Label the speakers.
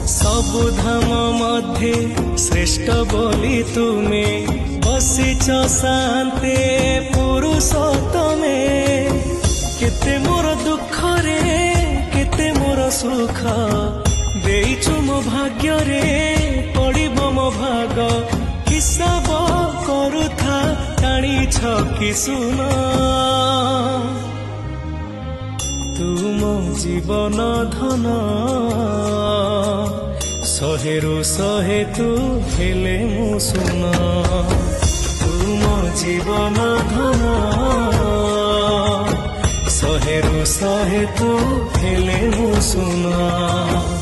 Speaker 1: सबु धाम मध्ये श्रेष्ठ बोली तुमे बसिच शांते पुरुषोत्तमे केते मोर दुख रे केते मोर सुख देइछु मो भाग्य रे पड़िब मो भाग हिसाब करुथा टाणी छकी सुन तुम जीवन धन शहेरु शहे तू हेले मु सुन तुम जीवन धन शहेरु शहे तू हेले मु सुन।